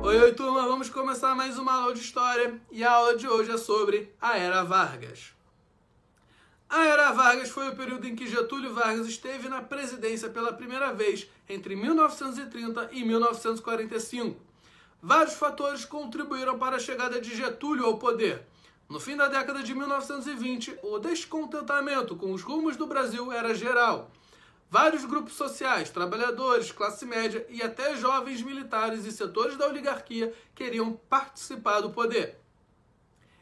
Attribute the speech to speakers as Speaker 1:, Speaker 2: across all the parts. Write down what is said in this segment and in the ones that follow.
Speaker 1: Oi, turma, vamos começar mais uma aula de História e a aula de hoje é sobre a Era Vargas. A Era Vargas foi o período em que Getúlio Vargas esteve na presidência pela primeira vez entre 1930 e 1945. Vários fatores contribuíram para a chegada de Getúlio ao poder. No fim da década de 1920, o descontentamento com os rumos do Brasil era geral. Vários grupos sociais, trabalhadores, classe média e até jovens militares e setores da oligarquia queriam participar do poder.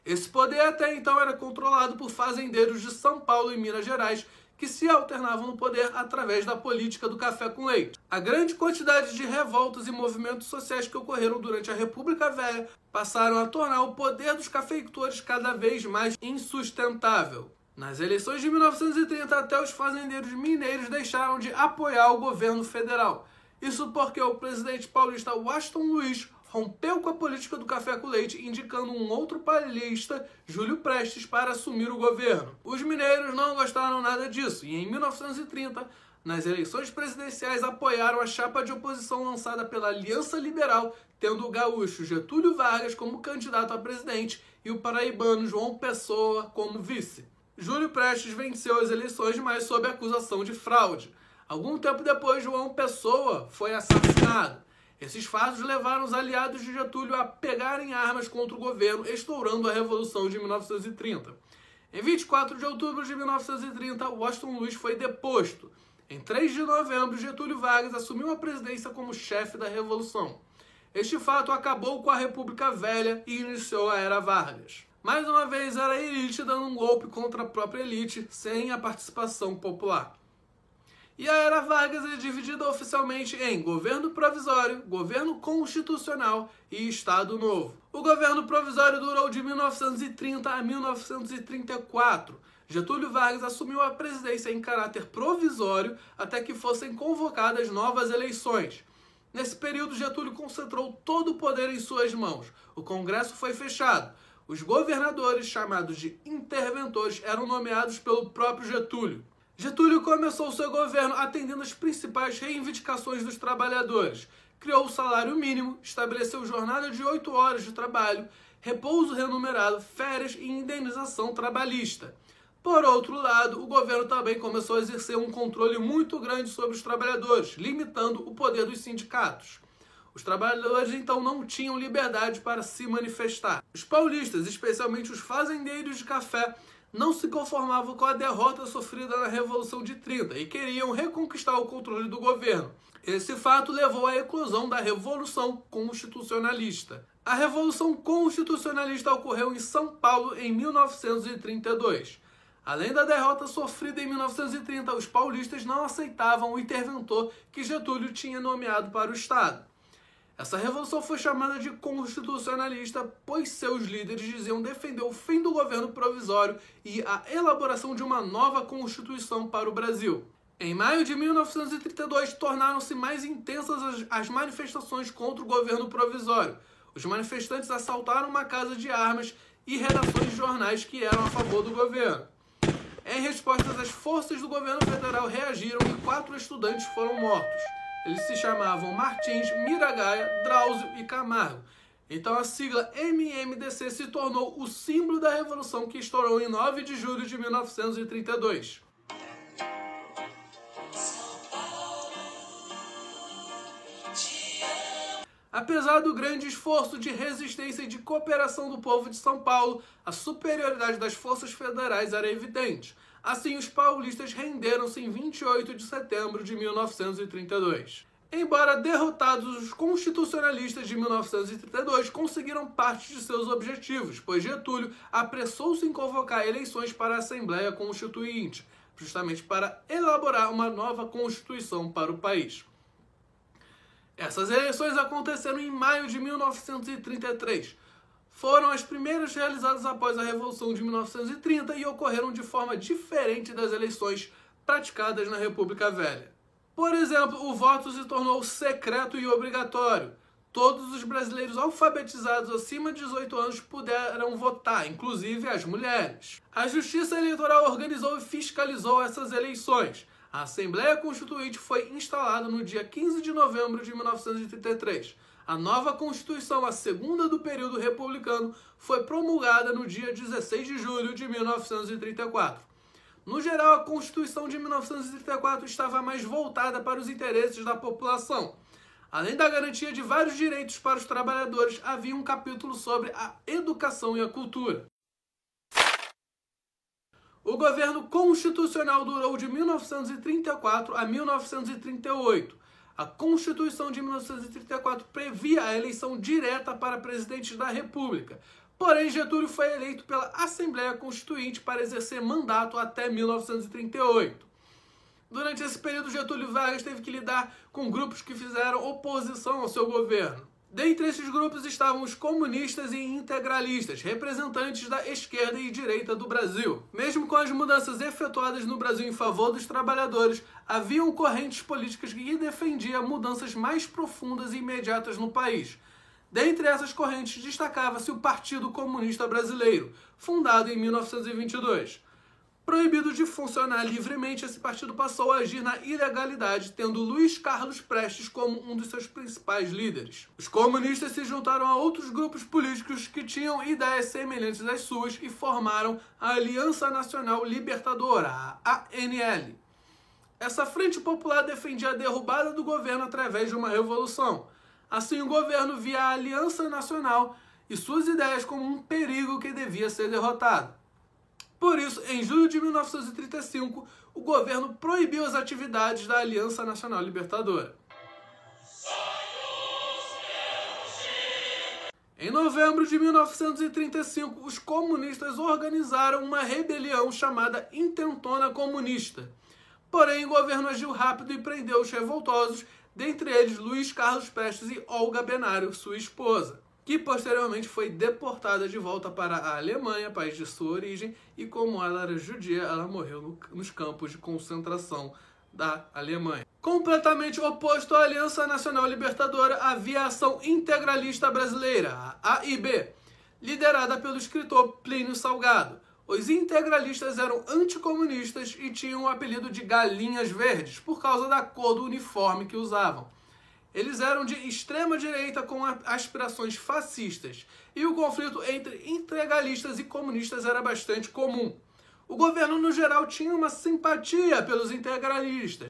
Speaker 1: Esse poder até então era controlado por fazendeiros de São Paulo e Minas Gerais que se alternavam no poder através da política do café com leite. A grande quantidade de revoltas e movimentos sociais que ocorreram durante a República Velha passaram a tornar o poder dos cafeicultores cada vez mais insustentável. Nas eleições de 1930, até os fazendeiros mineiros deixaram de apoiar o governo federal. Isso porque o presidente paulista Washington Luiz rompeu com a política do café com leite, indicando um outro paulista, Júlio Prestes, para assumir o governo. Os mineiros não gostaram nada disso e, em 1930, nas eleições presidenciais, apoiaram a chapa de oposição lançada pela Aliança Liberal, tendo o gaúcho Getúlio Vargas como candidato a presidente e o paraibano João Pessoa como vice. Júlio Prestes venceu as eleições, mas sob acusação de fraude. Algum tempo depois, João Pessoa foi assassinado. Esses fatos levaram os aliados de Getúlio a pegarem armas contra o governo, estourando a Revolução de 1930. Em 24 de outubro de 1930, Washington Luiz foi deposto. Em 3 de novembro, Getúlio Vargas assumiu a presidência como chefe da Revolução. Este fato acabou com a República Velha e iniciou a Era Vargas. Mais uma vez, era a elite dando um golpe contra a própria elite, sem a participação popular. E a Era Vargas é dividida oficialmente em governo provisório, governo constitucional e Estado Novo. O governo provisório durou de 1930 a 1934. Getúlio Vargas assumiu a presidência em caráter provisório até que fossem convocadas novas eleições. Nesse período, Getúlio concentrou todo o poder em suas mãos. O Congresso foi fechado. Os governadores, chamados de interventores, eram nomeados pelo próprio Getúlio. Getúlio começou seu governo atendendo às principais reivindicações dos trabalhadores. Criou o salário mínimo, estabeleceu jornada de 8 horas de trabalho, repouso remunerado, férias e indenização trabalhista. Por outro lado, o governo também começou a exercer um controle muito grande sobre os trabalhadores, limitando o poder dos sindicatos. Os trabalhadores, então, não tinham liberdade para se manifestar. Os paulistas, especialmente os fazendeiros de café, não se conformavam com a derrota sofrida na Revolução de 30 e queriam reconquistar o controle do governo. Esse fato levou à eclosão da Revolução Constitucionalista. A Revolução Constitucionalista ocorreu em São Paulo em 1932. Além da derrota sofrida em 1930, os paulistas não aceitavam o interventor que Getúlio tinha nomeado para o Estado. Essa revolução foi chamada de constitucionalista, pois seus líderes diziam defender o fim do governo provisório e a elaboração de uma nova Constituição para o Brasil. Em maio de 1932, tornaram-se mais intensas as manifestações contra o governo provisório. Os manifestantes assaltaram uma casa de armas e redações de jornais que eram a favor do governo. Em resposta, as forças do governo federal reagiram e 4 estudantes foram mortos. Eles se chamavam Martins, Miragaia, Drauzio e Camargo. Então a sigla MMDC se tornou o símbolo da Revolução que estourou em 9 de julho de 1932. Apesar do grande esforço de resistência e de cooperação do povo de São Paulo, a superioridade das forças federais era evidente. Assim, os paulistas renderam-se em 28 de setembro de 1932. Embora derrotados, os constitucionalistas de 1932 conseguiram parte de seus objetivos, pois Getúlio apressou-se em convocar eleições para a Assembleia Constituinte, justamente para elaborar uma nova Constituição para o país. Essas eleições aconteceram em maio de 1933. Foram as primeiras realizadas após a Revolução de 1930 e ocorreram de forma diferente das eleições praticadas na República Velha. Por exemplo, o voto se tornou secreto e obrigatório. Todos os brasileiros alfabetizados acima de 18 anos puderam votar, inclusive as mulheres. A Justiça Eleitoral organizou e fiscalizou essas eleições. A Assembleia Constituinte foi instalada no dia 15 de novembro de 1933. A nova Constituição, a segunda do período republicano, foi promulgada no dia 16 de julho de 1934. No geral, a Constituição de 1934 estava mais voltada para os interesses da população. Além da garantia de vários direitos para os trabalhadores, havia um capítulo sobre a educação e a cultura. O governo constitucional durou de 1934 a 1938. A Constituição de 1934 previa a eleição direta para presidente da República. Porém, Getúlio foi eleito pela Assembleia Constituinte para exercer mandato até 1938. Durante esse período, Getúlio Vargas teve que lidar com grupos que fizeram oposição ao seu governo. Dentre esses grupos estavam os comunistas e integralistas, representantes da esquerda e direita do Brasil. Mesmo com as mudanças efetuadas no Brasil em favor dos trabalhadores, haviam correntes políticas que defendiam mudanças mais profundas e imediatas no país. Dentre essas correntes destacava-se o Partido Comunista Brasileiro, fundado em 1922. Proibido de funcionar livremente, esse partido passou a agir na ilegalidade, tendo Luiz Carlos Prestes como um dos seus principais líderes. Os comunistas se juntaram a outros grupos políticos que tinham ideias semelhantes às suas e formaram a Aliança Nacional Libertadora, a ANL. Essa frente popular defendia a derrubada do governo através de uma revolução. Assim, o governo via a Aliança Nacional e suas ideias como um perigo que devia ser derrotado. Por isso, em julho de 1935, o governo proibiu as atividades da Aliança Nacional Libertadora. Em novembro de 1935, os comunistas organizaram uma rebelião chamada Intentona Comunista. Porém, o governo agiu rápido e prendeu os revoltosos, dentre eles Luiz Carlos Prestes e Olga Benário, sua esposa, que posteriormente foi deportada de volta para a Alemanha, país de sua origem, e como ela era judia, ela morreu nos campos de concentração da Alemanha. Completamente oposto à Aliança Nacional Libertadora, havia a Ação Integralista Brasileira, a AIB, liderada pelo escritor Plínio Salgado. Os integralistas eram anticomunistas e tinham o apelido de Galinhas Verdes, por causa da cor do uniforme que usavam. Eles eram de extrema direita com aspirações fascistas, e o conflito entre integralistas e comunistas era bastante comum. O governo, no geral, tinha uma simpatia pelos integralistas.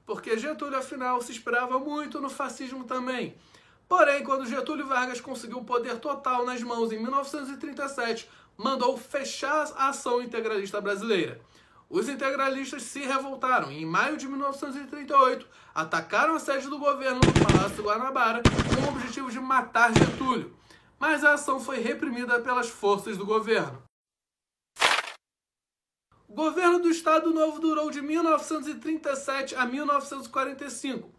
Speaker 1: Porque Getúlio, afinal, se esperava muito no fascismo também. Porém, quando Getúlio Vargas conseguiu o poder total nas mãos em 1937, mandou fechar a Ação Integralista Brasileira. Os integralistas se revoltaram e, em maio de 1938, atacaram a sede do governo no Palácio Guanabara com o objetivo de matar Getúlio. Mas a ação foi reprimida pelas forças do governo. O governo do Estado Novo durou de 1937 a 1945.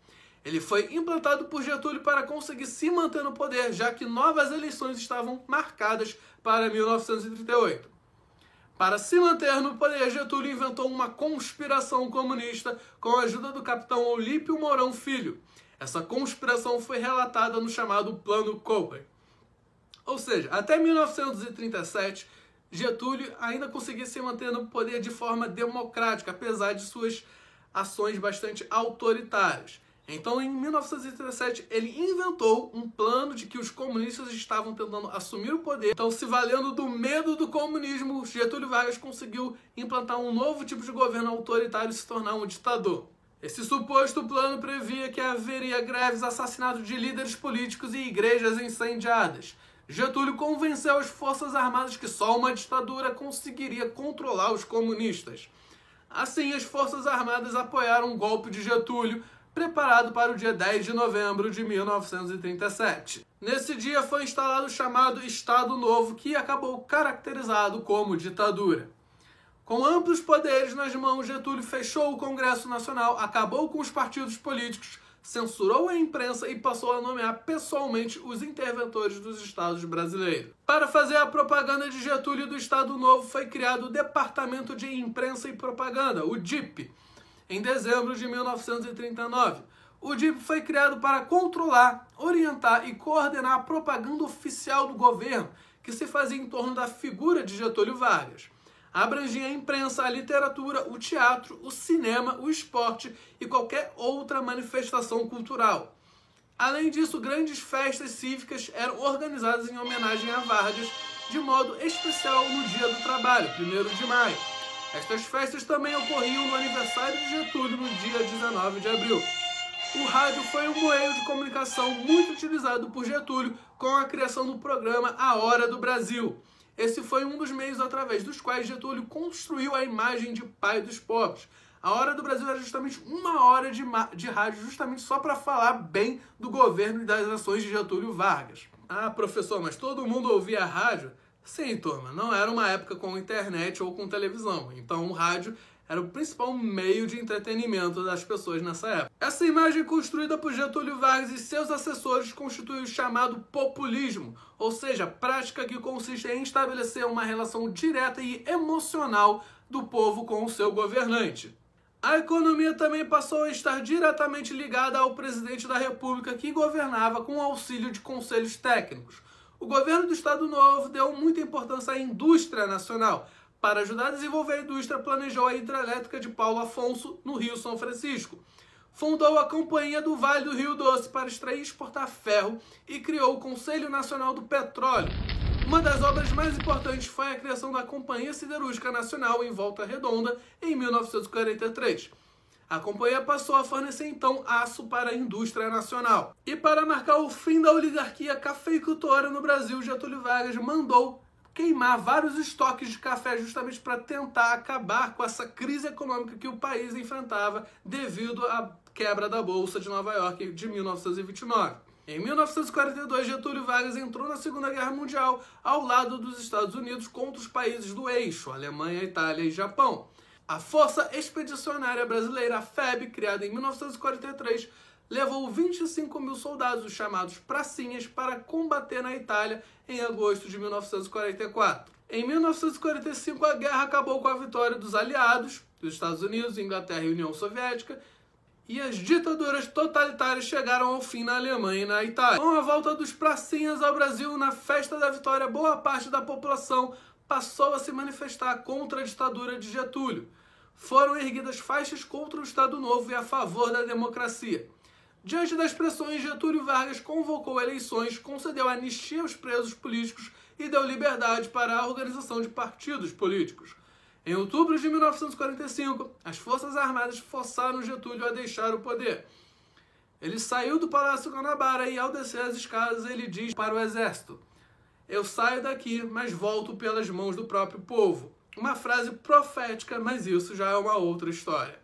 Speaker 1: Ele foi implantado por Getúlio para conseguir se manter no poder, já que novas eleições estavam marcadas para 1938. Para se manter no poder, Getúlio inventou uma conspiração comunista com a ajuda do capitão Olímpio Mourão Filho. Essa conspiração foi relatada no chamado Plano Collor. Ou seja, até 1937, Getúlio ainda conseguia se manter no poder de forma democrática, apesar de suas ações bastante autoritárias. Então, em 1937, ele inventou um plano de que os comunistas estavam tentando assumir o poder. Então, se valendo do medo do comunismo, Getúlio Vargas conseguiu implantar um novo tipo de governo autoritário e se tornar um ditador. Esse suposto plano previa que haveria greves, assassinatos de líderes políticos e igrejas incendiadas. Getúlio convenceu as Forças Armadas que só uma ditadura conseguiria controlar os comunistas. Assim, as Forças Armadas apoiaram um golpe de Getúlio, preparado para o dia 10 de novembro de 1937. Nesse dia foi instalado o chamado Estado Novo, que acabou caracterizado como ditadura. Com amplos poderes nas mãos, Getúlio fechou o Congresso Nacional, acabou com os partidos políticos, censurou a imprensa e passou a nomear pessoalmente os interventores dos estados brasileiros. Para fazer a propaganda de Getúlio do Estado Novo, foi criado o Departamento de Imprensa e Propaganda, o DIP, em dezembro de 1939. O DIP foi criado para controlar, orientar e coordenar a propaganda oficial do governo, que se fazia em torno da figura de Getúlio Vargas. Abrangia a imprensa, a literatura, o teatro, o cinema, o esporte e qualquer outra manifestação cultural. Além disso, grandes festas cívicas eram organizadas em homenagem a Vargas, de modo especial no Dia do Trabalho, 1º de maio. Estas festas também ocorriam no aniversário de Getúlio, no dia 19 de abril. O rádio foi um meio de comunicação muito utilizado por Getúlio com a criação do programa A Hora do Brasil. Esse foi um dos meios através dos quais Getúlio construiu a imagem de pai dos pobres. A Hora do Brasil era justamente 1 hora de rádio, justamente só para falar bem do governo e das ações de Getúlio Vargas. Ah, professor, mas todo mundo ouvia rádio? Sim, turma, não era uma época com internet ou com televisão, então o rádio era o principal meio de entretenimento das pessoas nessa época. Essa imagem construída por Getúlio Vargas e seus assessores constitui o chamado populismo, ou seja, a prática que consiste em estabelecer uma relação direta e emocional do povo com o seu governante. A economia também passou a estar diretamente ligada ao presidente da República, que governava com o auxílio de conselhos técnicos. O governo do Estado Novo deu muita importância à indústria nacional. Para ajudar a desenvolver a indústria, planejou a hidrelétrica de Paulo Afonso, no Rio São Francisco. Fundou a Companhia do Vale do Rio Doce para extrair e exportar ferro e criou o Conselho Nacional do Petróleo. Uma das obras mais importantes foi a criação da Companhia Siderúrgica Nacional em Volta Redonda, em 1943. A companhia passou a fornecer então aço para a indústria nacional. E para marcar o fim da oligarquia cafeicultora no Brasil, Getúlio Vargas mandou queimar vários estoques de café justamente para tentar acabar com essa crise econômica que o país enfrentava devido à quebra da Bolsa de Nova York de 1929. Em 1942, Getúlio Vargas entrou na Segunda Guerra Mundial ao lado dos Estados Unidos contra os países do eixo, Alemanha, Itália e Japão. A Força Expedicionária Brasileira, a FEB, criada em 1943, levou 25 mil soldados, chamados pracinhas, para combater na Itália em agosto de 1944. Em 1945, a guerra acabou com a vitória dos aliados, dos Estados Unidos, Inglaterra e União Soviética, e as ditaduras totalitárias chegaram ao fim na Alemanha e na Itália. Com a volta dos pracinhas ao Brasil, na festa da vitória, boa parte da população passou a se manifestar contra a ditadura de Getúlio. Foram erguidas faixas contra o Estado Novo e a favor da democracia. Diante das pressões, Getúlio Vargas convocou eleições, concedeu anistia aos presos políticos e deu liberdade para a organização de partidos políticos. Em outubro de 1945, as Forças Armadas forçaram Getúlio a deixar o poder. Ele saiu do Palácio Guanabara e, ao descer as escadas, ele diz para o exército: "Eu saio daqui, mas volto pelas mãos do próprio povo." Uma frase profética, mas isso já é uma outra história.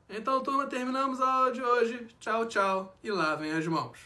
Speaker 1: Então, turma, terminamos a aula de hoje. Tchau, tchau e lavem as mãos.